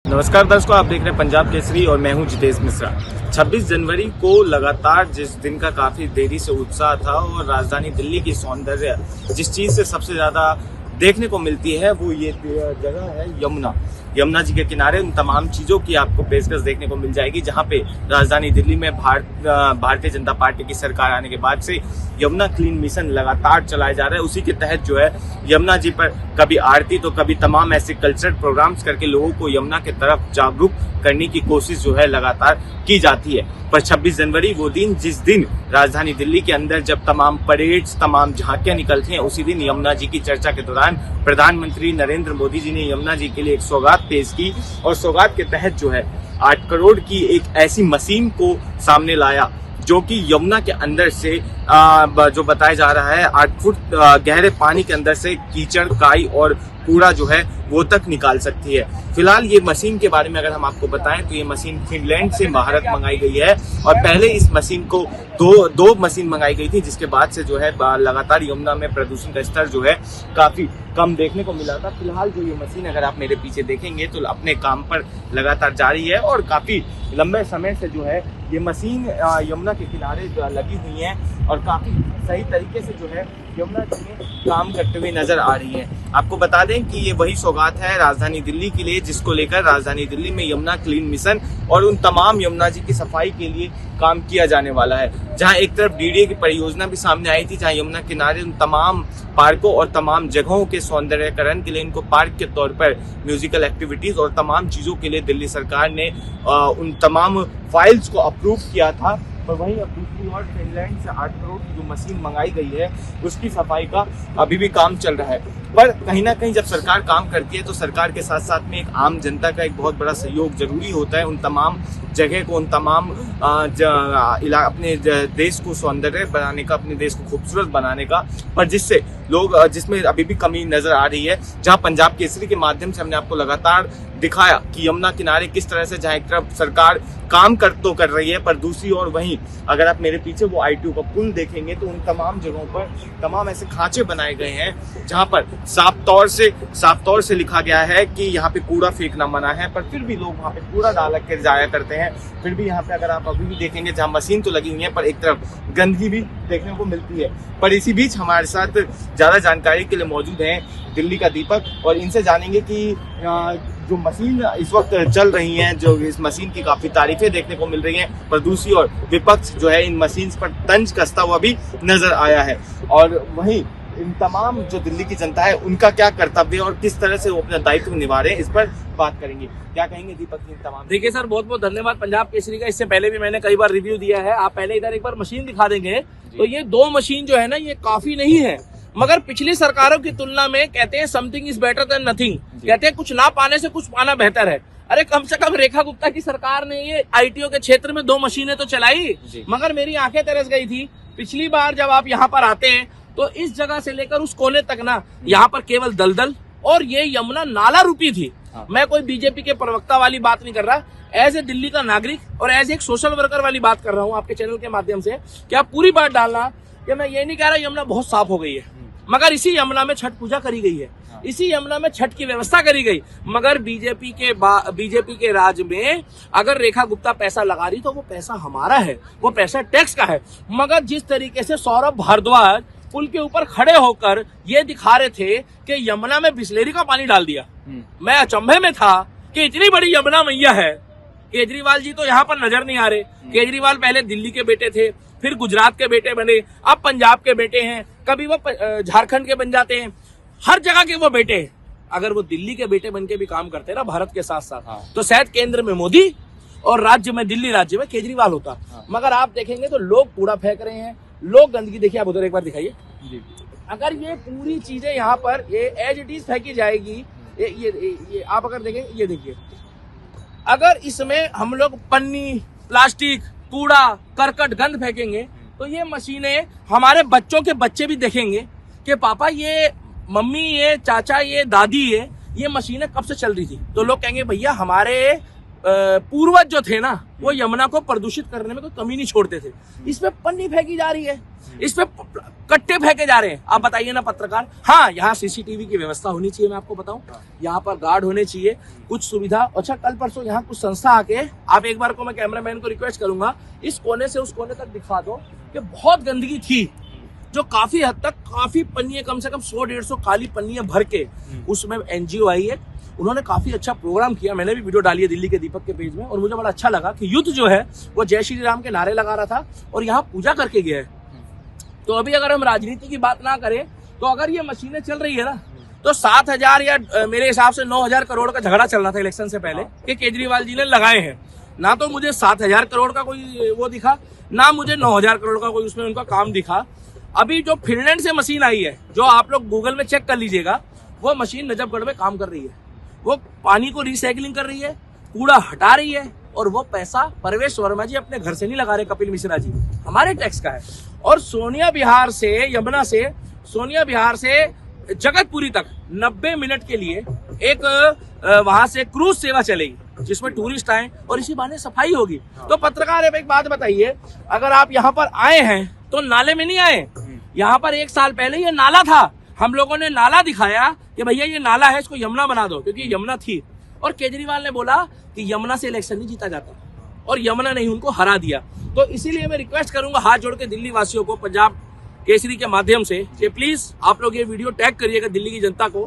नमस्कार दर्शकों, आप देख रहे हैं पंजाब केसरी और मैं हूं जितेश मिश्रा। 26 जनवरी को लगातार जिस दिन का काफी देरी से उत्साह था और राजधानी दिल्ली की सौंदर्य जिस चीज से सबसे ज्यादा देखने को मिलती है वो ये जगह है यमुना जी के किनारे। उन तमाम चीजों की आपको पेशकश देखने को मिल जाएगी, जहां पे राजधानी दिल्ली में भारतीय जनता पार्टी की सरकार आने के बाद से यमुना क्लीन मिशन लगातार चलाया जा रहा है। उसी के तहत जो है यमुना जी पर कभी आरती तो कभी तमाम ऐसे कल्चरल प्रोग्राम्स करके लोगों को यमुना की तरफ जागरूक करने की कोशिश जो है लगातार की जाती है। पर 26 जनवरी वो दिन जिस दिन राजधानी दिल्ली के अंदर जब तमाम परेड्स, तमाम झांकियां निकलती हैं, उसी दिन यमुना जी की चर्चा के दौरान प्रधानमंत्री नरेंद्र मोदी जी ने यमुना जी के लिए एक सौगात पेश की और सौगात के तहत जो है 8 करोड़ की एक ऐसी मशीन को सामने लाया जो कि यमुना के अंदर से जो बताया जा रहा है 8 फुट गहरे पानी के अंदर से कीचड़, काई और कूड़ा जो है वो तक निकाल सकती है। फिलहाल ये मशीन के बारे में अगर हम आपको बताएं तो ये मशीन फिनलैंड से भारत मंगाई गई है और पहले इस मशीन को दो मशीन मंगाई गई थी, जिसके बाद से जो है लगातार यमुना में प्रदूषण का स्तर जो है काफी कम देखने को मिला था। फिलहाल जो ये मशीन अगर आप मेरे पीछे देखेंगे तो अपने काम पर लगातार जारी है और काफी लंबे समय से जो है ये मशीन यमुना के किनारे लगी हुई है और काफी सही तरीके से जो है यमुना जी में काम करते हुए नजर आ रही है। आपको बता दें कि ये वही सौगात है राजधानी दिल्ली के लिए जिसको लेकर राजधानी दिल्ली में यमुना क्लीन मिशन और उन तमाम यमुना जी की सफाई के लिए काम किया जाने वाला है। जहां एक तरफ डीडीए की परियोजना भी सामने आई थी, जहां यमुना किनारे उन तमाम पार्कों और तमाम जगहों के सौंदर्यकरण के लिए इनको पार्क के तौर पर म्यूजिकल एक्टिविटीज और तमाम चीजों के लिए दिल्ली सरकार ने उन तमाम फाइल्स को अप्रूव किया था। पर वहीं अब दूसरी ओर फिनलैंड से 8 करोड़ की जो मशीन मंगाई गई है उसकी सफाई का अभी भी काम चल रहा है। पर कहीं ना कहीं जब सरकार काम करती है तो सरकार के साथ साथ में एक आम जनता का एक बहुत बड़ा सहयोग जरूरी होता है उन तमाम जगह को, उन तमाम अपने देश को सौंदर्य बनाने का, अपने देश को खूबसूरत बनाने का, पर जिससे लोग जिसमें अभी भी कमी नजर आ रही है। जहां पंजाब केसरी के माध्यम से हमने आपको लगातार दिखाया कि यमुना किनारे किस तरह से जहां एक तरफ सरकार काम कर रही है पर दूसरी ओर वहीं अगर आप मेरे पीछे वो ITO का पुल देखेंगे तो उन तमाम जगहों पर तमाम ऐसे खांचे बनाए गए हैं जहां पर साफ तौर से लिखा गया है कि यहाँ पे कूड़ा फेंकना मना है, पर फिर भी लोग वहाँ पे कूड़ा डाल के जाया करते हैं। फिर भी यहाँ पे अगर आप अभी भी देखेंगे जहाँ मशीन तो लगी हुई है पर एक तरफ गंदगी भी देखने को मिलती है। पर इसी बीच हमारे साथ ज्यादा जानकारी के लिए मौजूद हैं दिल्ली का दीपक और इनसे जानेंगे कि जो मशीन इस वक्त चल रही हैं, जो इस मशीन की काफी तारीफें देखने को मिल रही हैं, पर दूसरी ओर विपक्ष जो है इन मशीन पर तंज कसता हुआ भी नजर आया है। और वहीं इन तमाम जो दिल्ली की जनता है उनका क्या कर्तव्य और किस तरह से वो अपना दायित्व निभा रहे हैं, इस पर बात करेंगे। क्या कहेंगे दीपक इन तमाम? देखिए सर, बहुत बहुत धन्यवाद पंजाब केसरी का। इससे पहले भी मैंने कई बार रिव्यू दिया है। आप पहले इधर एक बार मशीन दिखा देंगे तो ये 2 मशीन जो है ना ये काफी नहीं है, मगर पिछली सरकारों की तुलना में कहते हैं something is better than nothing. कहते हैं कुछ ना पाने से कुछ पाना बेहतर है। अरे कम से कम रेखा गुप्ता की सरकार ने ये ITO के क्षेत्र में 2 मशीनें तो चलाई, मगर मेरी आंखें तरस गई थी। पिछली बार जब आप यहाँ पर आते हैं तो इस जगह से लेकर उस कोने तक ना यहाँ पर केवल दलदल और ये यमुना नाला रूपी थी। मैं कोई बीजेपी के प्रवक्ता वाली बात नहीं कर रहा, एज ए दिल्ली का नागरिक और एज एक सोशल वर्कर वाली बात कर रहा हूँ आपके चैनल के माध्यम से कि आप पूरी बात डालना कि मैं ये नहीं कह रहा यमुना बहुत साफ हो गई है, मगर इसी यमुना में छठ पूजा करी गई है, इसी यमुना में छठ की व्यवस्था करी गई। मगर बीजेपी के राज में अगर रेखा गुप्ता पैसा लगा रही तो वो पैसा हमारा है, वो पैसा टैक्स का है। मगर जिस तरीके से सौरभ भारद्वाज पुल के ऊपर खड़े होकर ये दिखा रहे थे कि यमुना में बिस्लेरी का पानी डाल दिया, मैं अचंभे में था कि इतनी बड़ी यमुना मैया है। केजरीवाल जी तो यहाँ पर नजर नहीं आ रहे। केजरीवाल पहले दिल्ली के बेटे थे, फिर गुजरात के बेटे बने, अब पंजाब के बेटे हैं, कभी वो झारखंड के बन जाते हैं, हर जगह के वो बेटे हैं। अगर वो दिल्ली के बेटे बन के भी काम करते ना भारत के साथ साथ तो शायद केंद्र में मोदी और राज्य में दिल्ली राज्य में केजरीवाल होता। मगर आप देखेंगे तो लोग कूड़ा फेंक रहे हैं, लोग गंदगी, देखिए आप उधर एक बार दिखाइए। अगर ये पूरी चीजें यहाँ पर ये एज इट इज फेंकी जाएगी, ये आप अगर देखें, ये देखिए, अगर इसमें हम लोग पन्नी, प्लास्टिक, कूड़ा, करकट, गंद फेंकेंगे तो ये मशीनें हमारे बच्चों के बच्चे भी देखेंगे कि पापा ये मम्मी, ये चाचा, ये दादी, ये मशीनें कब से चल रही थी। तो लोग कहेंगे भैया हमारे पूर्वज जो थे ना वो यमुना को प्रदूषित करने में कोई कमी नहीं छोड़ते थे। इस पे पन्नी फेंकी जा रही है, इस पे कट्टे फेंके जा रहे हैं। आप बताइए ना पत्रकार। हाँ, यहाँ सीसीटीवी की व्यवस्था होनी चाहिए, मैं आपको बताऊं, यहाँ पर गार्ड होने चाहिए, कुछ सुविधा। अच्छा, कल परसों यहाँ कुछ संस्था आके, आप एक बार को मैं कैमरामैन को रिक्वेस्ट करूंगा, इस कोने से उस कोने तक दिखा दो कि बहुत गंदगी थी, जो काफी हद तक काफी पन्नियां, कम से कम 100-150 काली पन्नियां भर के उसमें एनजीओ आई है। उन्होंने काफी अच्छा प्रोग्राम किया, मैंने भी वीडियो डाली है दिल्ली के दीपक के पेज में, और मुझे बड़ा अच्छा लगा कि यूथ जो है वो जय श्री राम के नारे लगा रहा था और यहाँ पूजा करके गया है। तो अभी अगर हम राजनीति की बात ना करें तो अगर ये मशीनें चल रही है ना, तो 7,000 या मेरे हिसाब से 9,000 करोड़ का झगड़ा चल रहा था इलेक्शन से पहले कि केजरीवाल जी ने लगाए हैं। ना तो मुझे 7,000 करोड़ का कोई वो दिखा, ना मुझे 9,000 करोड़ का कोई उसमें उनका काम दिखा। अभी जो फिनलैंड से मशीन आई है, जो आप लोग गूगल में चेक कर लीजिएगा, वो मशीन नजफगढ़ में काम कर रही है। वो पानी को रिसाइकलिंग कर रही है, कूड़ा हटा रही है, और वो पैसा परवेश वर्मा जी अपने घर से नहीं लगा रहे, कपिल मिश्रा जी, हमारे टैक्स का है। और सोनिया विहार से, यमुना से, सोनिया विहार से जगतपुरी तक 90 मिनट के लिए एक वहां से क्रूज सेवा चलेगी, जिसमें टूरिस्ट आए और इसी बहाने सफाई होगी। तो पत्रकार एक बात बताइए, अगर आप यहाँ पर आए हैं तो नाले में नहीं आए। यहाँ पर 1 साल पहले ये नाला था, हम लोगों ने नाला दिखाया कि भैया ये नाला है, इसको यमुना बना दो, क्योंकि यमुना थी। और केजरीवाल ने बोला कि यमुना से इलेक्शन नहीं जीता जाता, और यमुना ने उनको हरा दिया। तो इसीलिए मैं रिक्वेस्ट करूंगा हाथ जोड़ के दिल्ली वासियों को, पंजाब केसरी के माध्यम से, कि प्लीज आप लोग ये वीडियो टैग करिएगा दिल्ली की जनता को,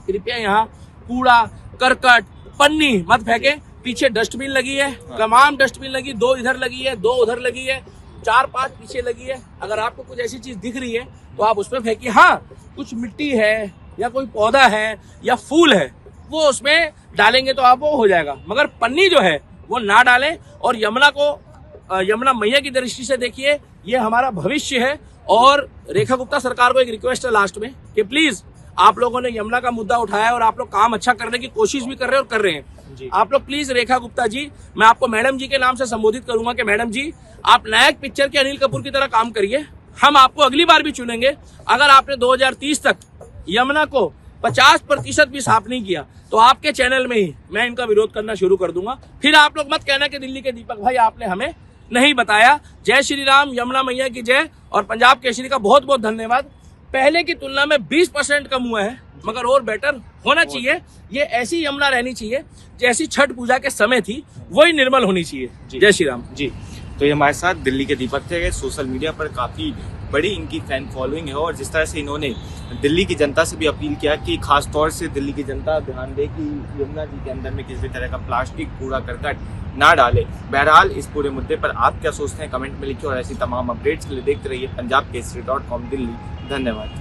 कृपया यहाँ कूड़ा, करकट, पन्नी मत फेंके। पीछे डस्टबिन लगी है, तमाम डस्टबिन लगी, 2 इधर लगी है, 2 उधर लगी है, 4-5 पीछे लगी है। अगर आपको कुछ ऐसी चीज दिख रही है तो आप उसमें फेंकिए। हाँ, कुछ मिट्टी है या कोई पौधा है या फूल है, वो उसमें डालेंगे तो आप वो हो जाएगा, मगर पन्नी जो है वो ना डालें। और यमुना को, यमुना मैया की दृष्टि से देखिए, ये हमारा भविष्य है। और रेखा गुप्ता सरकार को एक रिक्वेस्ट है लास्ट में कि प्लीज, आप लोगों ने यमुना का मुद्दा उठाया और आप लोग काम अच्छा करने की कोशिश भी कर रहे हैं और कर रहे हैं। आप लोग प्लीज, रेखा गुप्ता जी, मैं आपको मैडम जी के नाम से संबोधित करूंगा कि मैडम जी, आप नायक पिक्चर के अनिल कपूर की तरह काम करिए। हम आपको अगली बार भी चुनेंगे। अगर आपने 2030 तक यमुना को 50% भी साफ नहीं किया तो आपके चैनल में ही मैं इनका विरोध करना शुरू कर दूंगा। फिर आप लोग मत कहना कि दिल्ली के दीपक भाई आपने हमें नहीं बताया। जय श्री राम, यमुना मैया की जय, और पंजाब केसरी का बहुत बहुत धन्यवाद। पहले की तुलना में 20% कम हुआ है, मगर और बेटर होना चाहिए। ये ऐसी यमुना रहनी चाहिए जैसी छठ पूजा के समय थी, वही निर्मल होनी चाहिए। जय श्री राम जी। तो ये हमारे साथ दिल्ली के दीपक थे। सोशल मीडिया पर काफ़ी बड़ी इनकी फैन फॉलोइंग है, और जिस तरह से इन्होंने दिल्ली की जनता से भी अपील किया कि खास तौर से दिल्ली की जनता ध्यान दे कि यमुना जी के अंदर में किसी तरह का प्लास्टिक, कूड़ा करकट ना डाले। बहरहाल, इस पूरे मुद्दे पर आप क्या सोचते हैं कमेंट में लिखिए, और ऐसी तमाम अपडेट्स के लिए देखते रहिए punjabkesari.com दिल्ली। धन्यवाद।